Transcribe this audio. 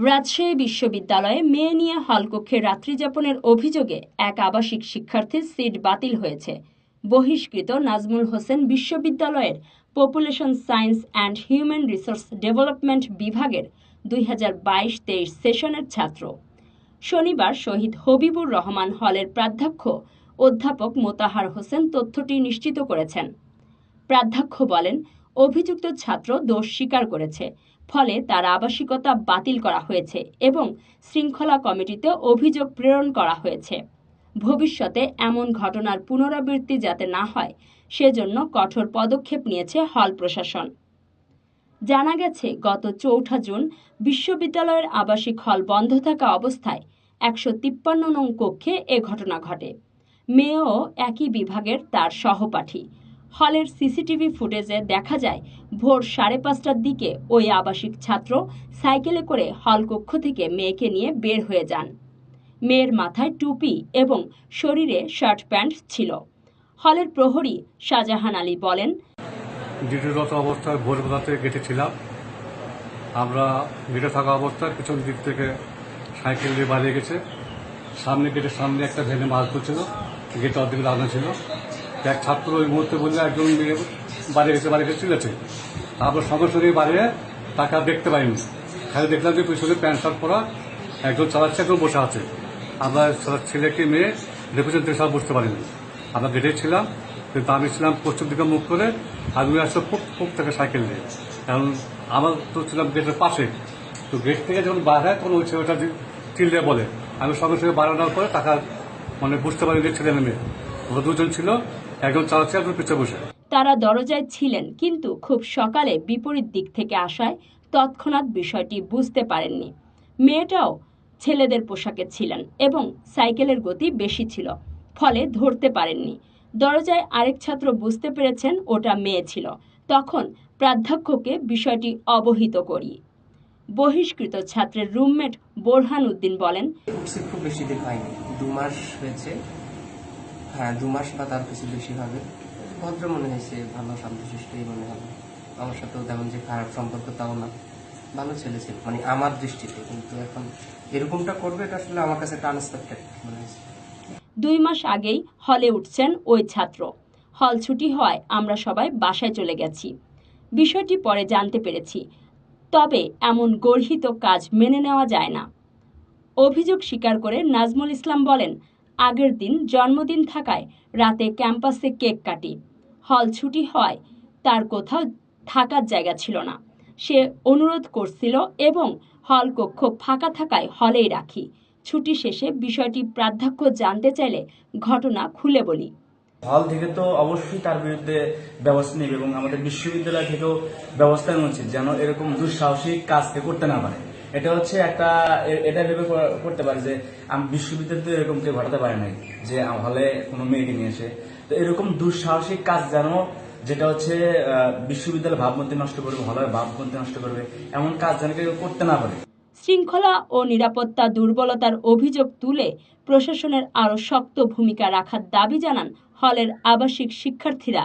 রাজশাহী বিশ্ববিদ্যালয়ে মেয়ে নিয়ে হলকক্ষে রাত্রিযাপনের অভিযোগে এক আবাসিক শিক্ষার্থীর সিট বাতিল হয়েছে। বহিষ্কৃত নাজমুল হোসেন বিশ্ববিদ্যালয়ের population science and human resource development বিভাগের 2022-23 সেশনের ছাত্র। শনিবার শহীদ হবিবুর রহমান হলের প্রাধ্যক্ষ অধ্যাপক মোতাহার হোসেন তথ্যটি নিশ্চিত করেছেন। প্রাধ্যক্ষ বলেন, অভিযুক্ত ছাত্র দোষ স্বীকার করেছে, ফলে তার আবাসিকতা বাতিল করা হয়েছে এবং শৃঙ্খলা কমিটিতে অভিযোগ প্রেরণ করা হয়েছে। ভবিষ্যতে এমন ঘটনার পুনরাবৃত্তি যাতে না হয় সেজন্য কঠোর পদক্ষেপ নিয়েছে হল প্রশাসন। জানা গেছে, গত 4 জুন বিশ্ববিদ্যালয়ের আবাসিক হল বন্ধ থাকা অবস্থায় 153 নং কক্ষে এ ঘটনা ঘটে। মেয়েও একই বিভাগের তার সহপাঠী। হলের সিসিটিভি ফুটেজে দেখা যায়, ভোর 5:30টার দিকে ওই আবাসিক ছাত্র সাইকেলে করে হলকক্ষ থেকে মেয়েকে নিয়ে বের হয়ে যান। মেয়ের মাথায় টুপি এবং শরীরে শার্ট প্যান্ট ছিল। হলের প্রহরী শাহজাহান আলী বলেন, ডিউটিরত অবস্থায় ভোরবেলাতে গেটে ছিলাম। আমরা গেটে থাকা অবস্থায় পিছন দিক থেকে সাইকেল দিয়ে বাড়িয়ে গেছে। গেটের সামনে একটা ভ্যানে মাছ ধরছিল, গেটে অর্ধেক লাগানো ছিল। এক ছাত্র ওই মুহূর্তে বললে একজন মেয়ে বাড়ি গেছে চিলেছে। তারপর সঙ্গে সঙ্গে বাড়িয়ে তাকে আর দেখতে পাইনি, খালি দেখলাম যে পিছনে প্যান্ট শার্ট পরা একজন চালাচ্ছে, একজন বসে আছে। আমরা ছেলেকে মেয়ে পিছন থেকে সব বুঝতে পারিনি। আমরা গেটে ছিলাম, কিন্তু আমি ছিলাম পশ্চিম দিকে মুখ করে, আর উনি আসলে ফুক থেকে সাইকেল নিয়ে। কারণ আমার তো ছিলাম গেটের পাশে, তো গেট থেকে যখন বার হয় তখন ওই ছেলেটা চিল্লে বলে। আমি সঙ্গে সঙ্গে বাড়ানোর পরে টাকা বুঝতে পারি যে ছেলে মেয়ে ওরা দুজন ছিল, একজন চালাচ্ছে, একজন পিছিয়ে বসে। তারা দরজায় ছিলেন, কিন্তু খুব সকালে বিপরীত দিক থেকে আসায় তৎক্ষণাৎ বিষয়টি বুঝতে পারেননি। মেয়েটাও ছেলেদের পোশাকে ছিলেন এবং সাইকেলের গতি বেশি ছিল, ফলে ধরতে পারেননি। দরজায় আরেক ছাত্র বুঝতে পেরেছেন ওটা মেয়ে ছিল। তখন প্রাধ্যক্ষকে বিষয়টি অবহিত করি। বহিষ্কৃত ছাত্রের রুমমেট বোরহান উদ্দিন বলেন, খুব বেশি দিন হয়নি, 2 মাস হয়েছে। হ্যাঁ, 2 মাস বা তার কিছু বেশি হবে। ভদ্র মনে হয়েছে, ভালো শান্তশিষ্টই মনে হলো। আমার সাথেও তেমন যে খারাপ সম্পর্ক তাও না, ভালো ছেলে ছিল আমার দৃষ্টিতে। কিন্তু এখন এরকমটা করবে, এটা আসলে আমার কাছে একটা আনএক্সপেক্টেড মনে হয়েছে। 2 মাস আগেই হলে উঠছেন ওই ছাত্র। হল ছুটি হওয়ায় আমরা সবাই বাসায় চলে গেছি। বিষয়টি পরে জানতে পেরেছি, তবে এমন গর্হিত কাজ মেনে নেওয়া যায় না। অভিযোগ স্বীকার করে নাজমুল ইসলাম বলেন, আগের দিন জন্মদিন থাকায় রাতে ক্যাম্পাসে কেক কাটি। হল ছুটি হওয়ায় তার কোথাও থাকার জায়গা ছিল না। সে অনুরোধ করছিল এবং হল কক্ষ ফাঁকা থাকায় হলেই রাখি। ছুটি শেষে বিষয়টি প্রাধ্যক্ষ জানতে চাইলে ঘটনা খুলে বলি। হল থেকে তো অবশ্যই তার বিরুদ্ধে ব্যবস্থা নেবে এবং আমাদের বিশ্ববিদ্যালয় থেকেও ব্যবস্থা নেওয়া উচিত, যেন এরকম দুঃসাহসিক কাজ করতে না পারে। এটা হচ্ছে এটা ভেবে করতে পারে যে বিশ্ববিদ্যালয়ে এরকম কেউ ঘটাতে পারে নাই যে হলে কোনো মেয়েকে নিয়ে এসে। তো এরকম দুঃসাহসিক কাজ যেটা হচ্ছে বিশ্ববিদ্যালয়ের ভাবমূর্তি নষ্ট করবে, হলের ভাবমূর্তি নষ্ট করবে, এমন কাজ যেন কেউ করতে না পারে। শৃঙ্খলা ও নিরাপত্তা দুর্বলতার অভিযোগ তুলে প্রশাসনের আরও শক্ত ভূমিকা রাখার দাবি জানান হলের আবাসিক শিক্ষার্থীরা।